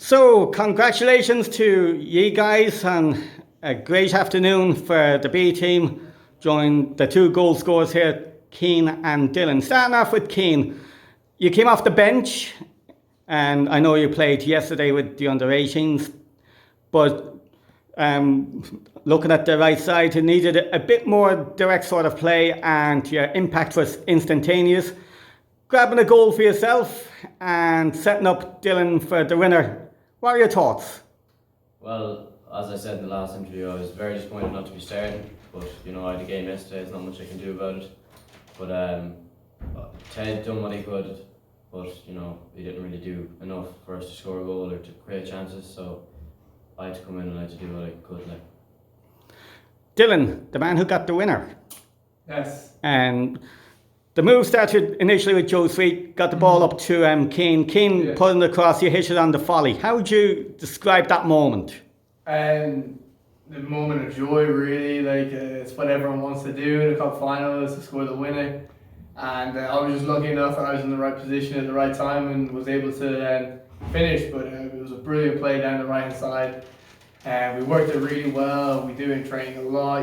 So, congratulations to you guys on a great afternoon for the B team, joined the two goal scorers here, Keane and Dylan. Starting off with Keane, you came off the bench, and I know you played yesterday with the under-18s, but looking at the right side, it needed a bit more direct sort of play, and your impact was instantaneous. Grabbing a goal for yourself and setting up Dylan for the winner. What are your thoughts? Well, as I said in the last interview, I was very disappointed not to be starting, but I had a game yesterday, there's not much I can do about it. But Ted done what he could, but he didn't really do enough for us to score a goal or to create chances, so I had to come in and I had to do what I could. Dylan, the man who got the winner. Yes. And the move started initially with Joe Sweet, got the ball up to Keane. Keane putting it across, you hit it on the volley. How would you describe that moment? The moment of joy, really. It's what everyone wants to do in a cup final, is to score the winner. And I was just lucky enough that I was in the right position at the right time and was able to finish. But it was a brilliant play down the right hand side. We worked it really well. We do in training a lot,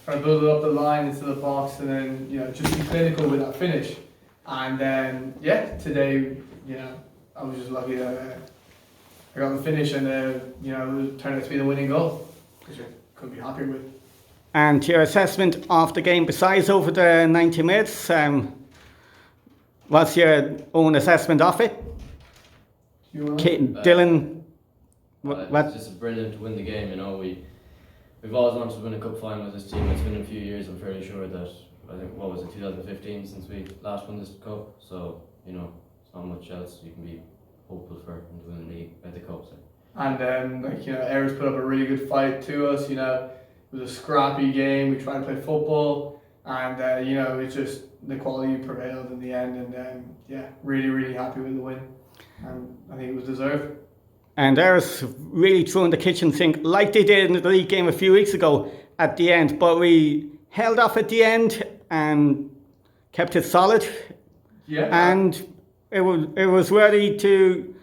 try to build it up the line into the box, and then just be clinical with that finish. And today I was just lucky that I got the finish, and it turned out to be the winning goal, which I couldn't be happier with. And your assessment of the game, besides over the 90 minutes, what's your own assessment of it? Dylan? It's just brilliant to win the game. We've always wanted to win a cup final with this team. It's been a few years. I'm fairly sure that 2015 since we last won this cup. So it's not much else you can be hopeful for in the league at the cup. So. And Ayers put up a really good fight to us. It was a scrappy game. We tried to play football, and it's just the quality prevailed in the end. And really, really happy with the win. And I think it was deserved. And Ayers really threw in the kitchen sink like they did in the league game a few weeks ago at the end. But we held off at the end and kept it solid. Yeah. And it was worthy to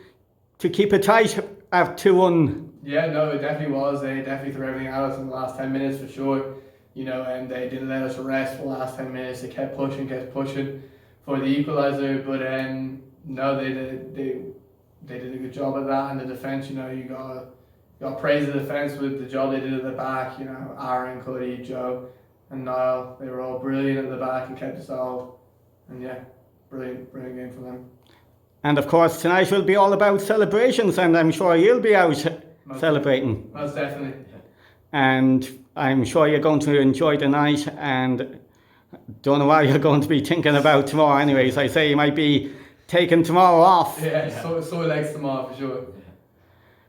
keep it tight at 2-1. Yeah, no, it definitely was. They definitely threw everything at us in the last 10 minutes for sure. And they didn't let us rest for the last 10 minutes. They kept pushing for the equaliser. But no, they did a good job at that. And the defence, you got to praise the defence with the job they did at the back. Aaron, Cody, Joe, and Niall, they were all brilliant at the back and kept us all. And brilliant game for them. And of course, tonight will be all about celebrations, and I'm sure you'll be out celebrating. Most definitely. And I'm sure you're going to enjoy the night, and don't know what you're going to be thinking about tomorrow. Anyways, I say you might be taking tomorrow off. Sore legs tomorrow for sure.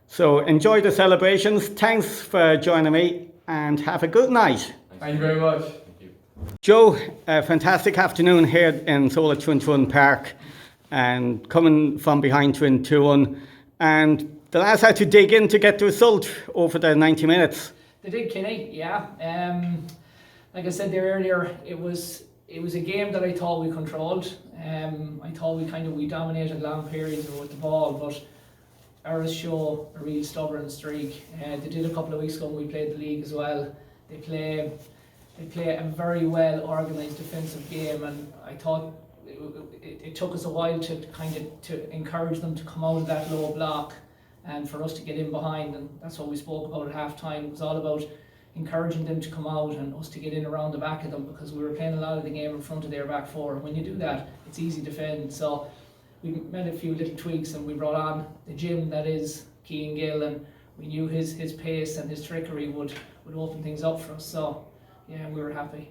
So enjoy the celebrations. Thanks for joining me, and have a good night. Thank you very much. Thank you. Joe, a fantastic afternoon here in Solar Twin Park, and coming from behind to win 2-1. And the lads had to dig in to get the result over the 90 minutes. They did, Kenny, yeah. Like I said there earlier, it was a game that I thought we controlled. I thought we dominated long periods with the ball, but ours show a real stubborn streak. They did a couple of weeks ago when we played the league as well. They play a very well organised defensive game, and I thought it took us a while to encourage them to come out of that low block and for us to get in behind, and that's what we spoke about at half time. It was all about encouraging them to come out and us to get in around the back of them, because we were playing a lot of the game in front of their back four. When you do that, it's easy to defend. So we made a few little tweaks, and we brought on the gym that is Keane Gill, and we knew his pace and his trickery would open things up for us. So we were happy.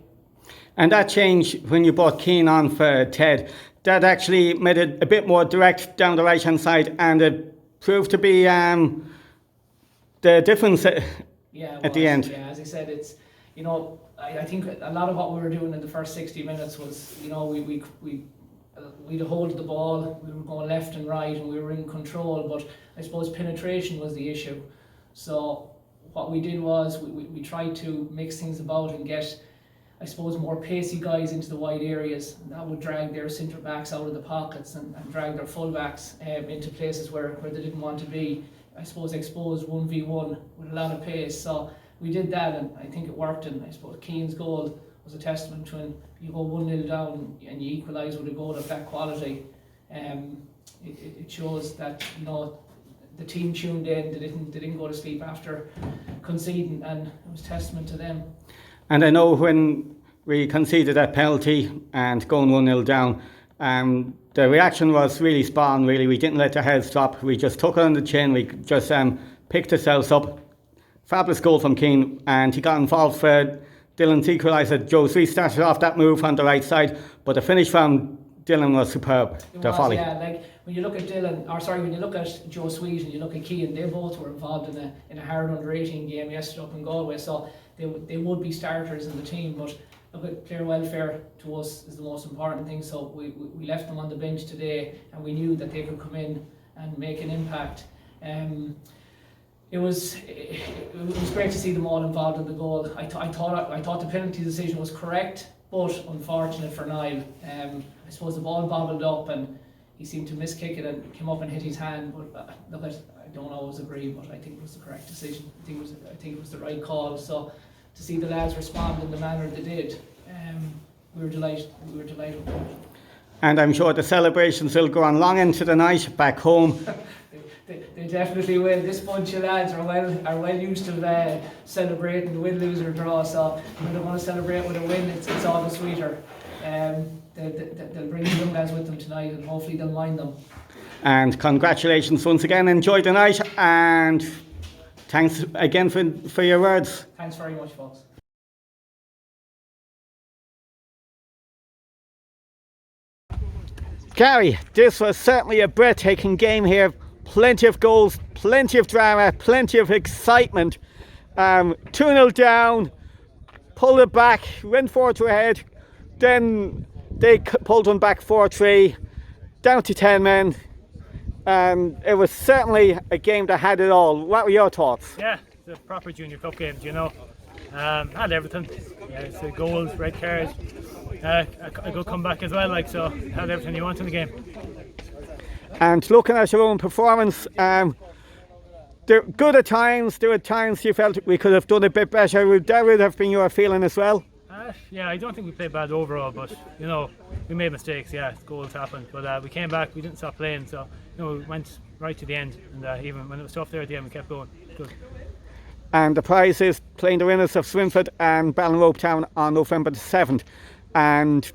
And that change when you brought Keane on for Ted, that actually made it a bit more direct down the right hand side, and it proved to be the difference at the end. Yeah, as I said, it's I think a lot of what we were doing in the first 60 minutes was we'd hold the ball, we were going left and right, and we were in control. But I suppose penetration was the issue. So what we did was we tried to mix things about and get I suppose, more pacey guys into the wide areas, and that would drag their centre backs out of the pockets and drag their full backs into places where they didn't want to be. I suppose exposed 1v1 with a lot of pace. So we did that, and I think it worked. And I suppose Keane's goal was a testament to when you go 1-0 down and you equalise with a goal of that quality. It shows that, you know, the team tuned in. They didn't go to sleep after conceding, and it was testament to them. And I know when we conceded that penalty and going 1-0 down, the reaction was really spot on, really. We didn't let the heads drop. We just took it on the chin. We just picked ourselves up. Fabulous goal from Keane, and he got involved for Dylan's equaliser. Joe Sweet started off that move on the right side, but the finish from Dylan was superb. Volley. Yeah, like when you look at when you look at Joe Sweet and you look at Keane, they both were involved in a hard under-18 game yesterday up in Galway, so they would be starters in the team. But look, at player welfare to us is the most important thing, so we left them on the bench today, and we knew that they could come in and make an impact. It was great to see them all involved in the goal. I thought the penalty decision was correct, but unfortunate for Niall. I suppose the ball bobbled up and he seemed to miss kick it and came up and hit his hand. But look, I don't always agree, but I think it was the correct decision. I think it was the right call. So to see the lads respond in the manner they did, we were delighted. We were delighted with it. And I'm sure the celebrations will go on long into the night back home. They definitely will. This bunch of lads are well used to celebrating the win, lose or draw. So when they want to celebrate with a win, it's all the sweeter. They'll bring the young lads with them tonight, and hopefully they'll mind them. And congratulations once again. Enjoy the night, and thanks again for your words. Thanks very much, folks. Gary, this was certainly a breathtaking game here. Plenty of goals, plenty of drama, plenty of excitement. 2-0 down, pulled it back, went 4-2 ahead. Then they pulled one back 4-3, down to 10 men. It was certainly a game that had it all. What were your thoughts? Yeah, it's a proper Junior Cup game, you know. Had everything. Yeah, it's the goals, red cards, a good comeback as well. So had everything you want in the game. And looking at your own performance, they're good at times. There were times you felt we could have done a bit better. That would have been your feeling as well. Yeah, I don't think we played bad overall, but you know, we made mistakes. Yeah, goals happened, but we came back. We didn't stop playing, so you know, we went right to the end. And even when it was tough there at the end, we kept going. Good. And the prize is playing the winners of Swinford and Ballinrobe Town on November the 7th. And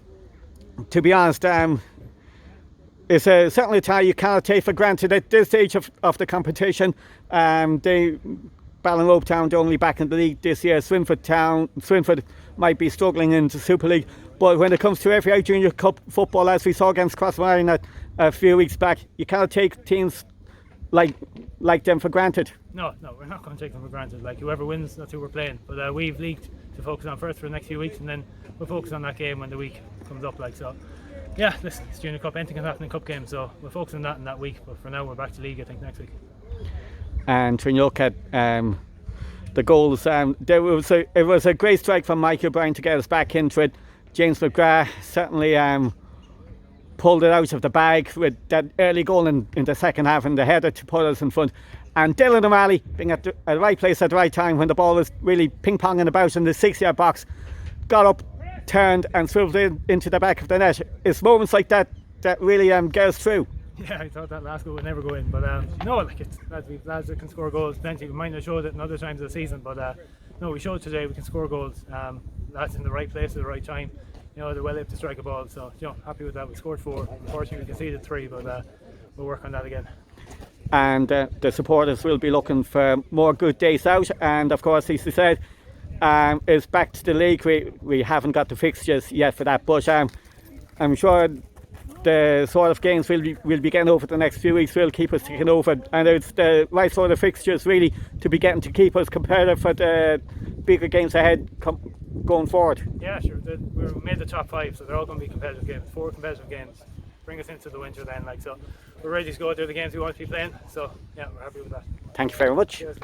to be honest, it's certainly a tie you cannot take for granted at this stage of the competition. Ballinrobe Town, they're only back in the league this year. Swinford might be struggling in the Super League. But when it comes to FAI Junior Cup football, as we saw against Crossmaglen a few weeks back, you cannot take teams like them for granted. No, we're not going to take them for granted. Like, whoever wins, that's who we're playing. But we've leagued to focus on first for the next few weeks, and then we'll focus on that game when the week comes up. So, yeah, listen, it's Junior Cup. Anything can happen in Cup games, so we'll focus on that in that week. But for now, we're back to league, I think, next week. And when you look at the goals, it was a great strike from Michael Bryan to get us back into it. James McGrath certainly pulled it out of the bag with that early goal in the second half and the header to put us in front. And Dylan O'Malley being at the right place at the right time when the ball was really ping-ponging about in the 6-yard box, got up, turned and swiveled into the back of the net. It's moments like that that really get us through. Yeah, I thought that last goal would never go in, but no, like it's lads that can score goals plenty. We might not show it in other times of the season, but no, we showed today we can score goals. Lads in the right place at the right time. You know, they're well able to strike a ball, so you know, happy with that. We scored 4. Unfortunately, we conceded 3, but we'll work on that again. And the supporters will be looking for more good days out. And of course, as you said, it's back to the league. We haven't got the fixtures yet for that, but I'm sure the sort of games we'll be getting over the next few weeks will keep us ticking over, and it's the right sort of fixtures really to be getting to keep us competitive for the bigger games ahead going forward. Yeah, sure. We made the top 5, so they're all going to be competitive games. 4 competitive games. Bring us into the winter then, so we're ready to go. They're the games we want to be playing, so yeah, we're happy with that. Thank you very much. Cheers,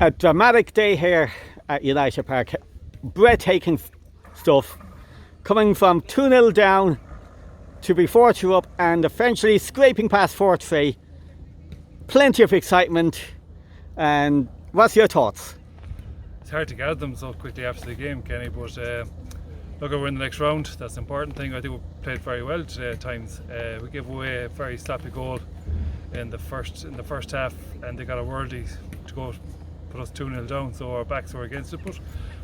a dramatic day here at United Park. Breathtaking stuff. Coming from 2-0 down to be 4-2 up and eventually scraping past 4-3. Plenty of excitement. And what's your thoughts? It's hard to gather them so quickly after the game, Kenny, but look, we're in the next round. That's the important thing. I think we played very well today at times. We gave away a very sloppy goal in the first half, and they got a worldie to go put us 2-0 down, so our backs were against it. But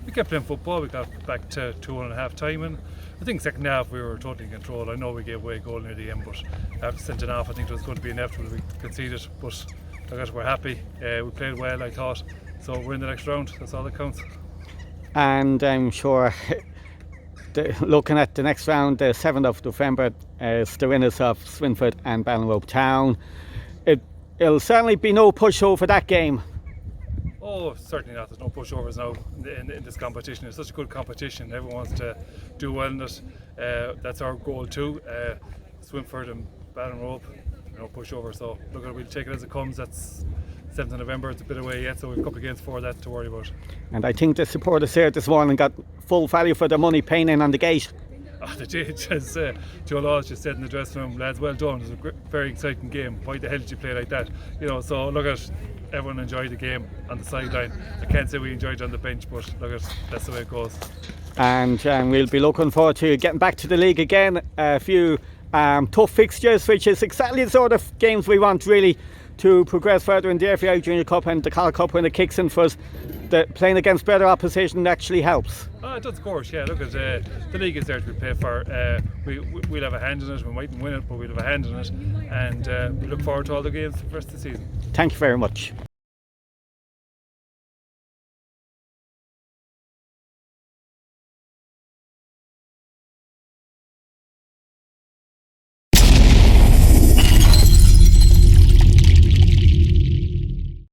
we kept playing football. We got back to 2-1 at half time, and I think second half we were totally in control. I know we gave away a goal near the end, but after sent it off, I think it was going to be inevitable we conceded. But look, we're happy. We played well, I thought. So we're in the next round. That's all that counts. And I'm sure, looking at the next round, the 7th of November, is the winners of Swinford and Ballinrobe Town. It'll certainly be no pushover for that game. Oh, certainly not. There's no pushovers now in this competition. It's such a good competition. Everyone wants to do well in it. That's our goal too. Swinford and Ballinrobe, no pushover. So look, we'll take it as it comes. That's 7th of November. It's a bit away yet, so we've a couple of games for that to worry about. And I think the supporters here this morning got full value for their money paying in on the gate. Oh, they did. As Joe Laws just said in the dressing room, lads, well done. It was a very exciting game. Why the hell did you play like that? You know, so look at everyone enjoyed the game on the sideline. I can't say we enjoyed it on the bench, but look at that's the way it goes. And we'll be looking forward to getting back to the league again. A few tough fixtures, which is exactly the sort of games we want really to progress further in the FAI Junior Cup and the Collar Cup when it kicks in for us. Playing against better opposition actually helps. It does, of course, yeah. Look at the league is there to be played for. We'll have a hand in it. We mightn't win it, but we'll have a hand in it. And we look forward to all the games for the rest of the season. Thank you very much.